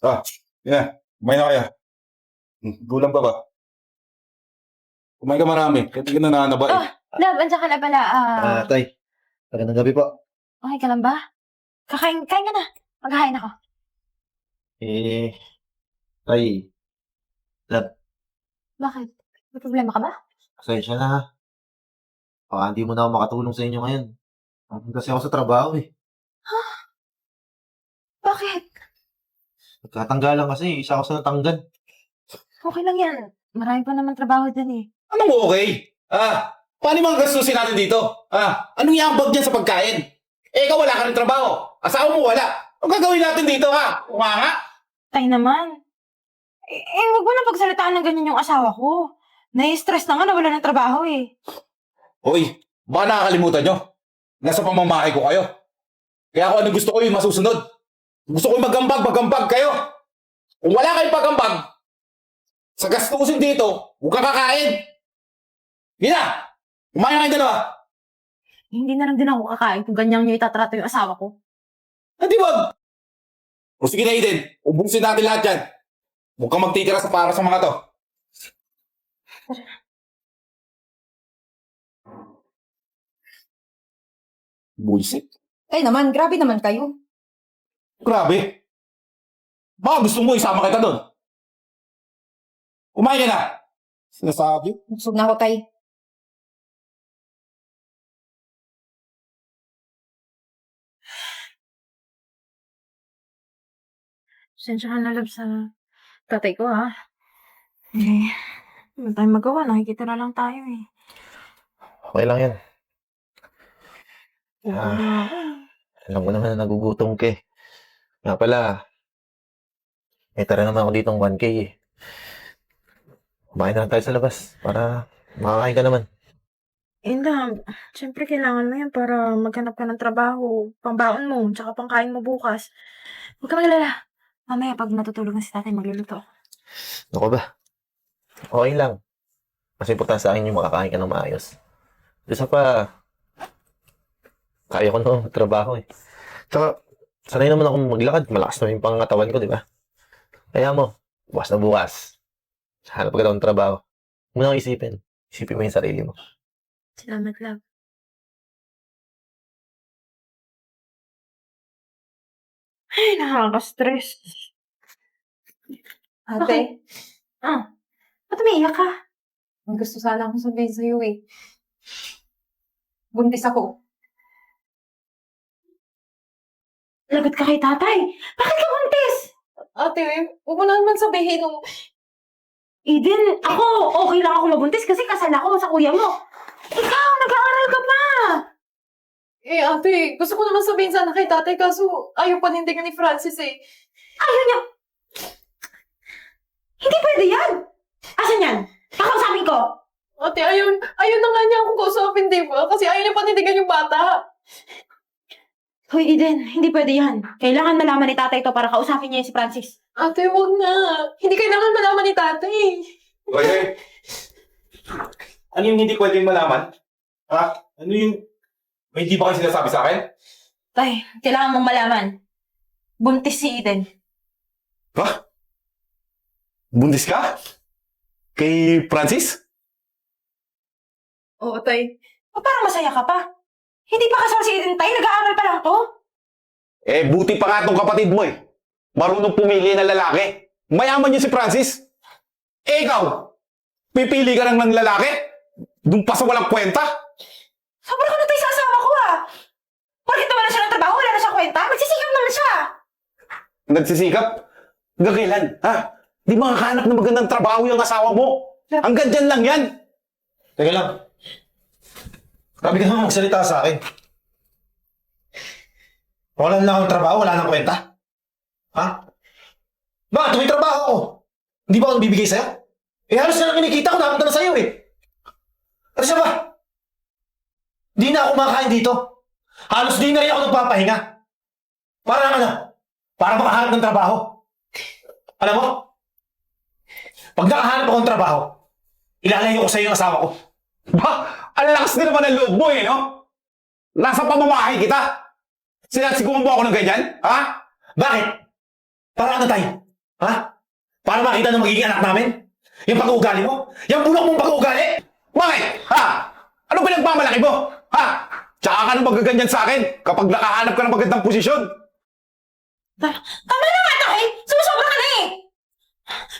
Ah, yeah. Kumain na kaya. Gulang pa ba? Kumain ka marami. Kaya di ka na nananaba eh. Oh, love, andiyan ka na pala. Tay. Magandang gabi po. Okay ka lang ba? Kain ka na. Maghahain ako. Tay. Love, Bakit? May problema ka ba? pasensya na ha. Baka hindi mo na ako makatulong sa inyo ngayon. Kasi ako sa trabaho eh. Bakit? Nagkatanggalan kasi, isa ako sa natanggal. Okay lang yan. Marami pa naman trabaho dyan eh. Ano mo okay? Paano mga gastusin natin dito? Anong iambag dyan sa pagkain? Eh, ikaw wala ka rin trabaho. Asawa mo wala. Ang gagawin natin dito Umanga? Tay naman. Wag mo na pagsalitaan ng ganyan yung asawa ko. Nai-stress na nga na wala ng trabaho eh. Hoy, baka nakakalimutan nyo. Nasa pamamahay ko kayo. Kaya ako ano gusto ko yung masusunod. Gusto ko yung magambag kayo. Kung wala kayong pagambag, sa gastusin dito, huwag kang kakain. Hindi na! Kumain kayo dalawa. Hindi na lang din ako kakain kung ganyan niyo itatrato yung asawa ko. Hindi wag! O sige na Eden, ubusin natin lahat yan. Huwag kang magtitira sa para sa mga to. Bullshit. Ay naman, grabe naman kayo. Grabe. Baka gusto mo isama kita doon. Kumain ka na. Sinasabi. Busog na ako, tay. Sensya ka na love sa tatay ko ha. Eh, wala tayong magawa. Nakikita na lang tayo eh. Okay lang yan. Oo Ah. na ako. Alam ko naman na nagugutom ka eh. Nga pala, may tara naman ako ditong 1K eh. Kumain na lang tayo sa labas para makakain ka naman. Love, syempre kailangan mo yan para maghanap ka ng trabaho, pambaon mo, tsaka pangkain mo bukas. Huwag ka magalala. Mamaya pag natutulog na si tatay, magluluto. Ano ba? Okay lang. Mas importante sa akin yung makakain ka ng maayos. Isa pa, kaya ko ng trabaho eh. Tsaka, sanay naman ako maglakad. Malakas naman yung pangangatawan ko, di ba? Kaya mo, bukas na bukas. Hanap ka daw ng trabaho. Huwag mo nang isipin. Isipin mo yung sarili mo. Salamat, love. Ay, nakaka-stress. Ate, Ba't umiiyak ka? may gusto sana akong sabihin sa'yo eh. Buntis ako. Lagot ka kay tatay. Bakit ka buntis? Ate, huwag mo na naman sabihin nung... Eden, ako, okay lang ako mabuntis kasi kasal ako sa kuya mo. Ikaw, nag-aaral ka pa. Eh, ate, gusto ko naman sabihin sana kay tatay kaso ayaw panindigan ni Francis eh. Ayaw niya. Hindi pwede yan. Asan yan? Kakausapin ko. Ate, ayaw na nga niya akong kausapin, di ba? Kasi ayaw niya panindigan yung bata. Hoy, Eden, hindi pwede yan. Kailangan malaman ni tatay to para kausapin niya si Francis. Ate, wag na. Hindi kailangan malaman ni tatay. Oye. Ano yung hindi pwedeng malaman? Ano yung... May hindi ba kayo sinasabi sa akin? Tay, kailangan mong malaman. Buntis si Eden. Buntis ka? Kay Francis? Oo, tay. O parang masaya ka pa. Hindi pa kasal si Eden, tay. Nag-aaral pa lang to. Eh, buti pa nga tong kapatid mo eh. Marunong pumili ng lalaki. Mayaman yun si Francis. Eh, ikaw, pipili ka lang ng lalaki? Doon pa sa walang kwenta? Sobra ka na tayo sa asawa ko ah. Bakit naman na siya ng trabaho? Wala na siya kwenta? Magsisikap naman siya. Nagsisikap? Hanggang kailan? Di makakahanap ng magandang trabaho yung asawa mo. Hanggang dyan lang yan. Teka lang. Grabe ka naman magsalita sa akin. Wala na akong trabaho, wala nang kwenta. Bakit? May trabaho ako. Hindi ba ako nabibigay sa'yo? Eh halos na lang kinikita ko, dapat na sa'yo eh. Ano siya ba? Di na ako makain dito. Halos di na rin ako nagpapahinga. Para ano? Para makahanap ng trabaho. Alam mo? Pag nakahanap ako ng trabaho, ilalayo ko sa'yo yung asawa ko. Ang lakas din naman ng loob mo eh, no? Nasa pamamahay kita. Sinasiguan mo ako ng ganyan? Bakit? Para ano tayo? Ha? Para makita ng magiging anak namin? Yung pag-uugali mo? Yung bulok mong pag-uugali? Bakit? Ha? Ano pinagmamalaki mo? Ha? Tsaka ka nang magaganyan sa akin kapag nakahanap ka ng magandang posisyon. Tama na nga, Tay! Sumusobra ka na eh!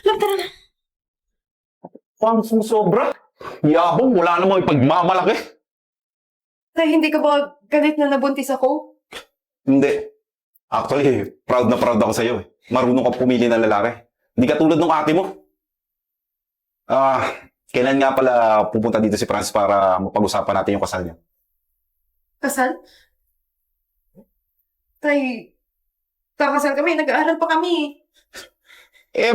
Love, tara na. Pang susobra? Yabong, wala namang ipagmamalaki. Tay, hindi ka ba galit na nabuntis ako? Hindi. Actually, proud na proud ako sa'yo eh. Marunong ka pumili ng lalaki. Hindi ka tulad ng ate mo. Kailan nga pala pupunta dito si Francis para mapag-usapan natin yung kasal niya? Kasal? Tay, kakasal kami. Nag-aaral pa kami.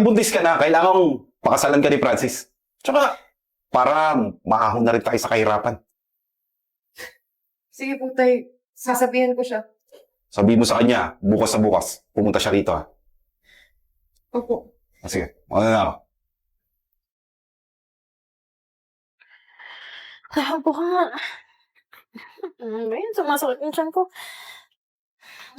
Buntis ka na. Kailangan pakasalan ka ni Francis. Tsaka, para maahon na rin tayo sa kahirapan. Sige po, Tay. Sasabihan ko siya. Sabihin mo sa kanya, bukas na bukas, pumunta siya rito ha. Opo. Sige, ano na ako? Tahan po ka nga. Ayun, sumasakit yung tiyan ko.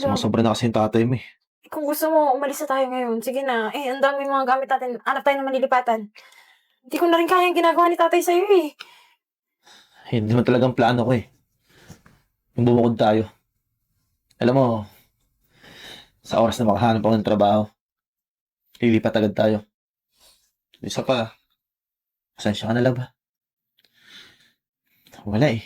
Sumasobra na kasi yung tatay mo eh. Kung gusto mo, umalis na tayo ngayon. Sige na. Ang dami mga gamit natin. Hanap tayo ng manlilipatan. Hindi ko na rin kaya yung ginagawa ni tatay sa'yo eh. Hindi naman talagang plano ko eh. Yung bumukod tayo. Alam mo, sa oras na makahanap ako ng trabaho, lilipat agad tayo. Isa pa, pasensya ka na lang ba? Wala eh.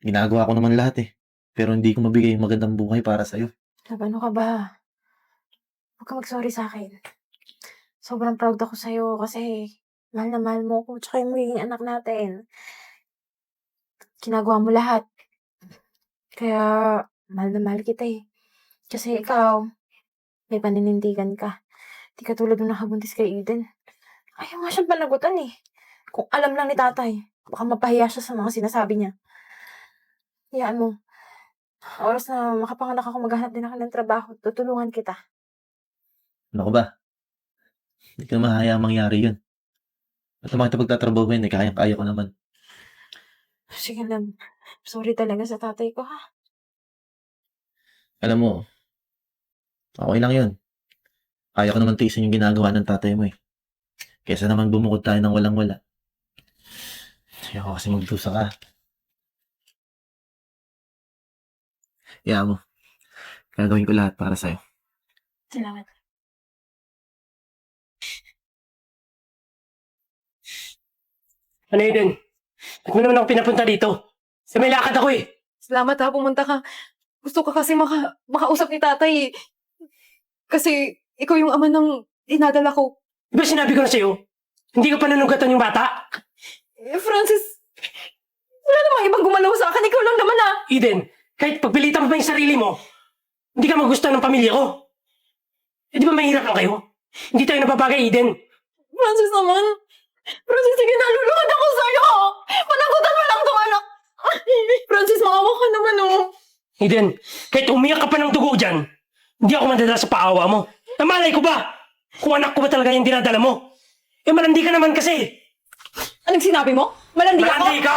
Ginagawa ko naman lahat eh. Pero hindi ko mabigay yung magandang buhay para sa'yo. Love, ano ka ba? Huwag ka mag-sorry sa akin. Sobrang proud ako sa'yo kasi mahal na mahal mo ako tsaka yung magiging anak natin. Ginagawa mo lahat. Kaya mahal na mahal kita eh. Kasi ikaw, may paninindigan ka. Di ka tulad nung nakabuntis kay Eden. Ayaw nga siyang panagutan eh. Kung alam lang ni tatay, baka mapahiya siya sa mga sinasabi niya. Hayaan mo. Oras na makapanganak ako, maghanap din ako ng trabaho. Tutulungan kita. Ano ko ba? Hindi ko naman hayaang mangyari yun. At naman kita pagtatrabaho yun eh, kayang-kaya ko naman. Sige lang. Sorry talaga sa tatay ko ha. Alam mo, okay lang yun. Kaya ko naman tiisin yung ginagawa ng tatay mo eh. Kesa naman bumukod tayo ng walang-wala. Ayoko kasi magdusa ka. Kaya mo, gagawin ko lahat para sa'yo. Salamat. Ano Eden? Ba't mo naman ako pinapunta dito? Sa may lakad ako eh. Salamat ha, pumunta ka. Gusto ka kasi makausap ni tatay eh. Kasi ikaw yung ama ng dinadala ko. Di ba sinabi ko na sa'yo? Hindi ko pananugatan yung bata? Francis, wala namang ibang gumalaw sa akin. Ikaw lang naman ha. Eden, kahit pagpilitan mo pa yung sarili mo, hindi ka magustuhan ng pamilya ko. Eh di ba mahirap lang kayo? Hindi tayo nababagay, Eden. Francis naman. Francis, sige, nalulungkot ako sa'yo. Panagutan mo lang tong anak. Francis, maawa ka naman oh. Eden, kahit umiyak ka pa ng dugo dyan, hindi ako mandadala sa paawa mo. Namalay ko ba? Kung anak ko ba talaga yung dinadala mo? Eh malandi ka naman kasi. Anong sinabi mo? Malandi ako? Malandi ka!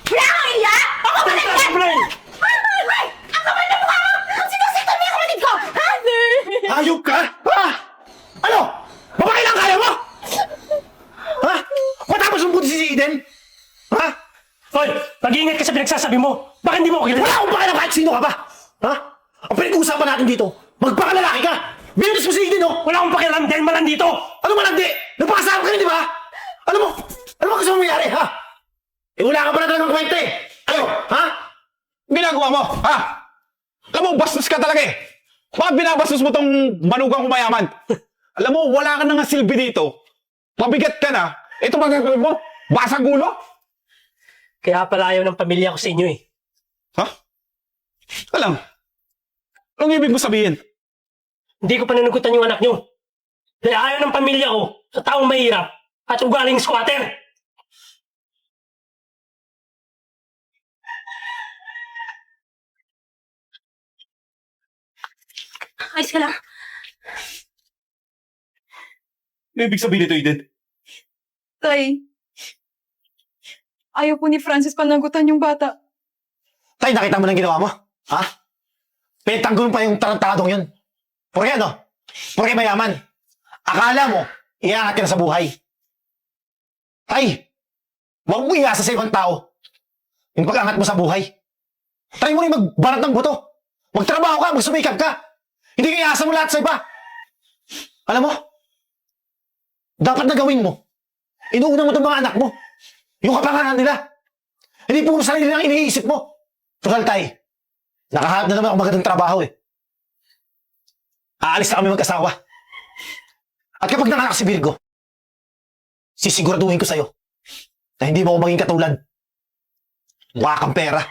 Wala kang iya! Ako malandi! Ang kapal na mukha mo! Sinusitan mo yung kapatid ko! Ha? Hayop ka? Ha? Ano? Babae lang kaya mo? Ha? Matapos mong buti si Eden? Ha? Hoy, mag-iingat ka sa pinagsasabi mo. Baka hindi mo ako kilala. Wala akong pakialam kahit sino ka ba? Ha? Ang pinag-uusapan natin dito, magpakalalaki ka! Binuntis mo si Eden, oh! Wala akong pakialam dahil malandi to. Ano malandi? Nagpakasama ka rin, di ba? Ano mo gusto mong mangyari, ha? Eh, wala ka pa na talagang kwenta eh! Ano? Ha? Ginagawa mo, ha? Alam mo, bastos ka talaga eh. Bakit binabastos mo tong manugang kumayaman? Alam mo, wala ka na nga silbi dito. Mabigat ka na. Ito ba gagawin mo? Basag ulo? Kaya pala ayaw ng pamilya ko sa inyo eh. Ha? Alam, anong ibig mo sabihin? Hindi ko pananugutan yung anak nyo. Kaya ayaw ng pamilya ko sa taong mahirap at ugaling squatter. Ayos ka lang. Ano ibig sabihin nito, Eden? Tay, ayaw po ni Francis panagutan yung bata. Tay, nakita mo na yung ginawa mo? Ha? Pinagtanggol pa yung tarantadong yun. Porke ano? Porke mayaman. Akala mo, iangat ka na sa buhay. Tay, huwag mo iasa sa ibang tao yung pag-angat mo sa buhay. Try mo rin magbarat ng buto. Magtrabaho ka, magsumikap ka. Hindi ka iasa mo lahat sa iba. Alam mo, dapat na gawin mo. Inuuna mo itong mga anak mo. Yung kapangalan nila. Hindi puro sarili lang iniisip mo. Tutal tay, nakahanap na naman ako magandang trabaho eh. Aalis na kami mag-asawa. At kapag nanganak si Virgo, sisiguraduhin ko sa'yo na hindi mo ako maging katulad. Mukha kang pera.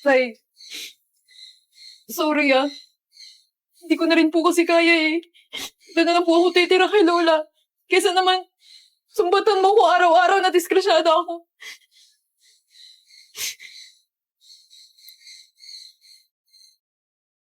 Tay, sorry ah. Hindi ko na rin po kasi kaya eh. Doon na lang po ako titira kay Lola. Kesa naman, sumbatan mo ko araw-araw na diskrasyado ako.